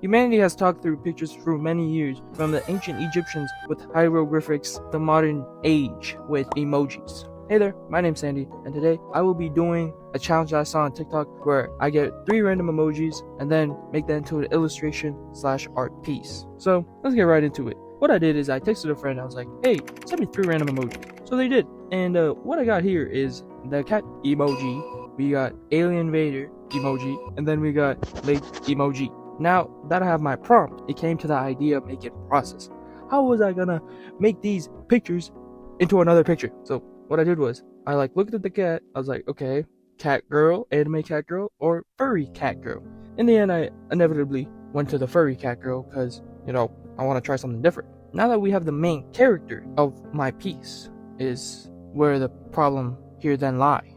Humanity has talked through pictures for many years, from the ancient Egyptians with hieroglyphics, the modern age with emojis. Hey there, my name's Sandy, and today I will be doing a challenge that I saw on TikTok where I get 3 random emojis and then make that into an illustration/art piece. So let's get right into it. What I did is I texted a friend. I was like, hey, send me 3 random emojis. So they did. And what I got here is the cat emoji, we got alien invader emoji, and then we got lake emoji. Now that I have my prompt, it came to the idea of making a process. How was I gonna make these pictures into another picture? So what I did was I looked at the cat. I was like, okay, cat girl, anime cat girl, or furry cat girl. In the end, I inevitably went to the furry cat girl because, I want to try something different. Now that we have the main character of my piece is where the problem here then lie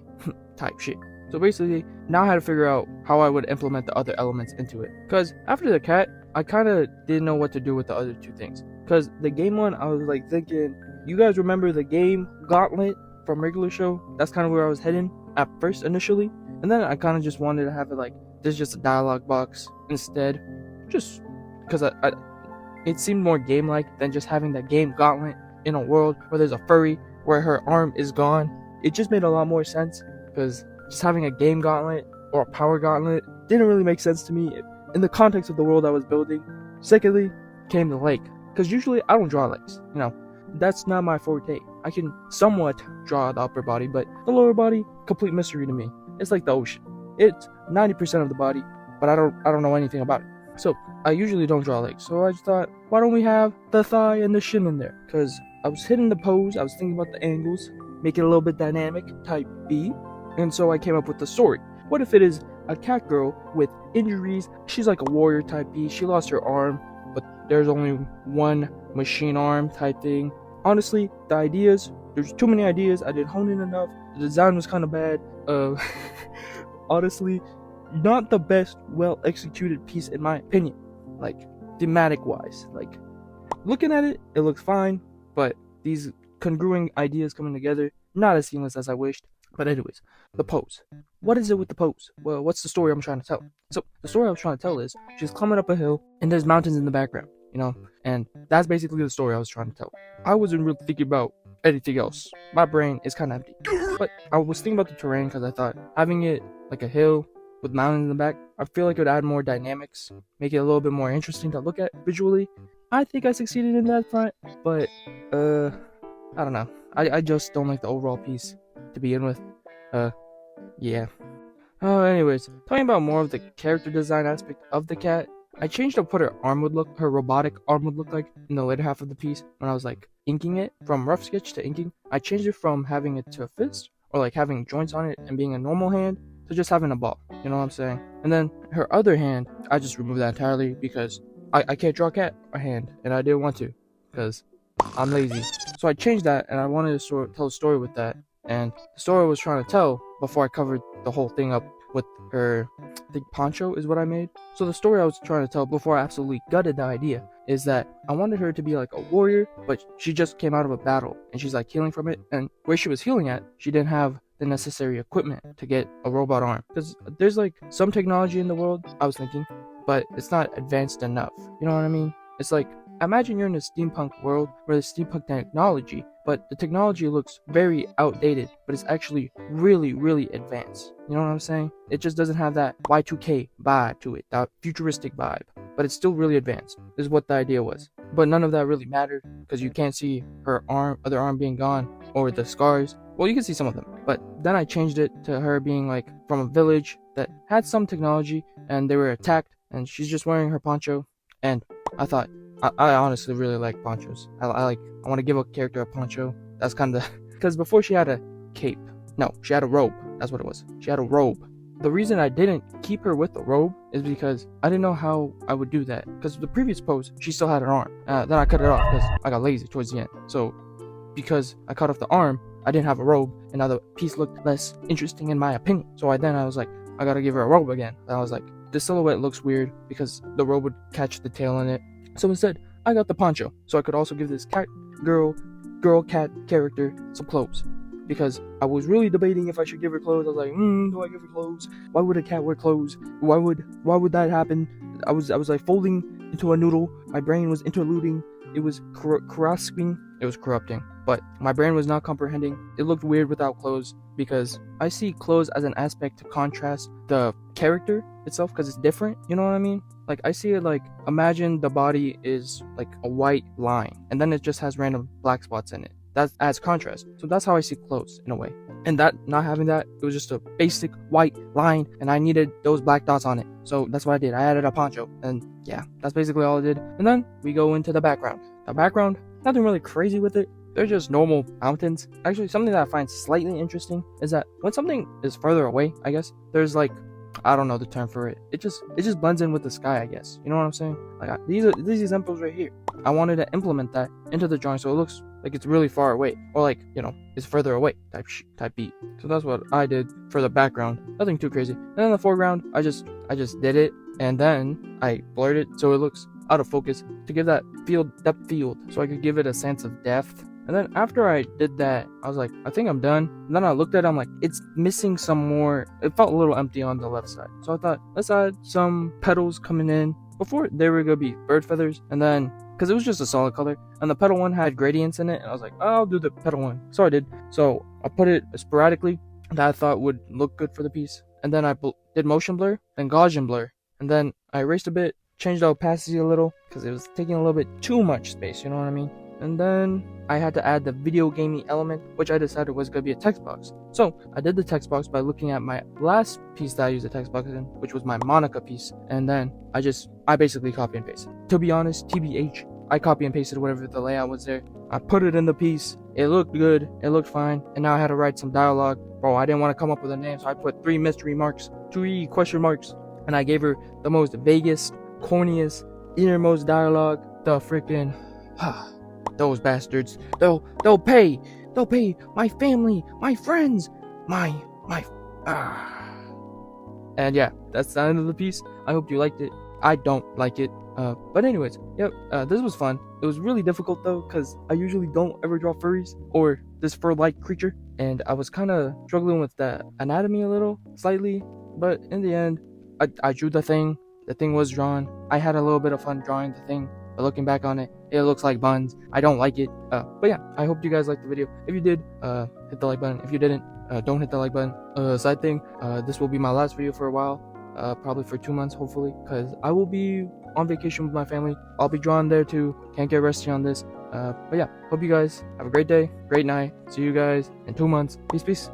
type shit. So basically, now I had to figure out how I would implement the other elements into it. Because after the cat, I kind of didn't know what to do with the other 2 things. Because the game one, I was thinking, you guys remember the game Gauntlet from regular show? That's kind of where I was heading at first initially. And then I kind of just wanted to have it there's just a dialogue box instead. Just because it seemed more game-like than just having that game Gauntlet in a world where there's a furry, where her arm is gone. It just made a lot more sense because just having a game gauntlet or a power gauntlet didn't really make sense to me in the context of the world I was building. Secondly, came the lake, because usually I don't draw lakes. That's not my forte. I can somewhat draw the upper body, but the lower body, complete mystery to me. It's like the ocean. It's 90% of the body, but I don't know anything about it. So I usually don't draw lakes. So I just thought, why don't we have the thigh and the shin in there? Because I was hitting the pose, I was thinking about the angles, make it a little bit dynamic, type B. And so I came up with the story. What if it is a cat girl with injuries? She's like a warrior type B. She lost her arm, but there's only one machine arm type thing. Honestly, there's too many ideas. I didn't hone in enough. The design was kind of bad. Honestly, not the best well executed piece in my opinion. Thematic wise. Looking at it, it looks fine, but these congruent ideas coming together, not as seamless as I wished. But anyways, the pose. What is it with the pose? Well, what's the story I'm trying to tell? So the story I was trying to tell is she's climbing up a hill and there's mountains in the background, and that's basically the story I was trying to tell. I wasn't really thinking about anything else. My brain is kind of empty. But I was thinking about the terrain because I thought having it like a hill with mountains in the back, I feel like it would add more dynamics, make it a little bit more interesting to look at visually. I think I succeeded in that front, but I don't know. I just don't like the overall piece to begin with. Yeah. Anyways, talking about more of the character design aspect of the cat, I changed up what her robotic arm would look like in the later half of the piece when I was inking it. From rough sketch to inking, I changed it from having it to a fist, or having joints on it and being a normal hand, to just having a ball. You know what I'm saying? And then her other hand, I just removed that entirely because I can't draw a cat a hand, and I didn't want to, because I'm lazy. So I changed that, and I wanted to tell a story with that. And the story I was trying to tell before I covered the whole thing up with her, I think poncho is what I made. So the story I was trying to tell before I absolutely gutted the idea is that I wanted her to be like a warrior, but she just came out of a battle and she's healing from it. And where she was healing at, she didn't have the necessary equipment to get a robot arm. Because there's some technology in the world, I was thinking, but it's not advanced enough. You know what I mean? It's imagine you're in a steampunk world where there's steampunk technology, but the technology looks very outdated, but it's actually really, really advanced. You know what I'm saying? It just doesn't have that Y2K vibe to it, that futuristic vibe, but it's still really advanced. This is what the idea was. But none of that really mattered because you can't see her other arm being gone, or the scars. Well, you can see some of them, but then I changed it to her being from a village that had some technology and they were attacked, and she's just wearing her poncho. And I thought, I honestly really like ponchos. I want to give a character a poncho. That's kind of because before she had a cape. No, she had a robe. That's what it was. She had a robe. The reason I didn't keep her with the robe is because I didn't know how I would do that. Because the previous pose, she still had an arm. Then I cut it off because I got lazy towards the end. So because I cut off the arm, I didn't have a robe, and now the piece looked less interesting in my opinion. So I was like, I gotta give her a robe again. And I was like, the silhouette looks weird because the robe would catch the tail in it. So instead, I got the poncho, so I could also give this cat cat character some clothes. Because I was really debating if I should give her clothes. I was like, do I give her clothes? Why would a cat wear clothes? Why would that happen? I was like folding into a noodle. My brain was interluding. It was corrupting. It was corrupting. But my brain was not comprehending. It looked weird without clothes because I see clothes as an aspect to contrast the character itself because it's different. You know what I mean? Like, I see it like, imagine the body is like a white line and then it just has random black spots in it. That adds contrast. So that's how I see clothes in a way. And that, not having that, it was just a basic white line and I needed those black dots on it. So that's what I did. I added a poncho and yeah, that's basically all I did. And then we go into the background. The background, nothing really crazy with it. They're just normal mountains. Actually, something that I find slightly interesting is that when something is further away, I guess, there's like, I don't know the term for it. It just blends in with the sky, I guess. You know what I'm saying? Like, these examples right here. I wanted to implement that into the drawing so it looks like it's really far away, or like, you know, it's further away type beat. So that's what I did for the background. Nothing too crazy. And then the foreground, I just did it, and then I blurred it so it looks out of focus to give that depth field, so I could give it a sense of depth. And then after I did that, I was like, I think I'm done. And then I looked at it, I'm like, it's missing some more. It felt a little empty on the left side. So I thought, let's add some petals coming in. Before, they were going to be bird feathers. And then, because it was just a solid color, and the petal one had gradients in it. And I was like, oh, I'll do the petal one. So I did. So I put it sporadically that I thought would look good for the piece. And then I did motion blur, then Gaussian blur. And then I erased a bit, changed the opacity a little, because it was taking a little bit too much space, you know what I mean? And then I had to add the video gaming element, which I decided was going to be a text box. So I did the text box by looking at my last piece that I used the text box in, which was my Monica piece. And then I basically copy and pasted. To be honest, TBH, I copy and pasted whatever the layout was there. I put it in the piece. It looked good. It looked fine. And now I had to write some dialogue. Bro, I didn't want to come up with a name, so I put 3 mystery marks, 3 question marks. And I gave her the most vaguest, corniest, innermost dialogue. The freaking... Those bastards. They'll pay my family, my friends, And yeah, that's the end of the piece. I hope you liked it. I don't like it. But anyways, yep, this was fun. It was really difficult though, because I usually don't ever draw furries or this fur-like creature. And I was kind of struggling with the anatomy a little, slightly. But in the end, I drew the thing. The thing was drawn. I had a little bit of fun drawing the thing. But looking back on it, it looks like buns. I don't like it. But yeah, I hope you guys liked the video. If you did, hit the like button. If you didn't, don't hit the like button. Side thing, this will be my last video for a while. Probably for 2 months, hopefully. Because I will be on vacation with my family. I'll be drawing there too. Can't get rusty on this. But yeah, hope you guys have a great day, great night. See you guys in 2 months. Peace.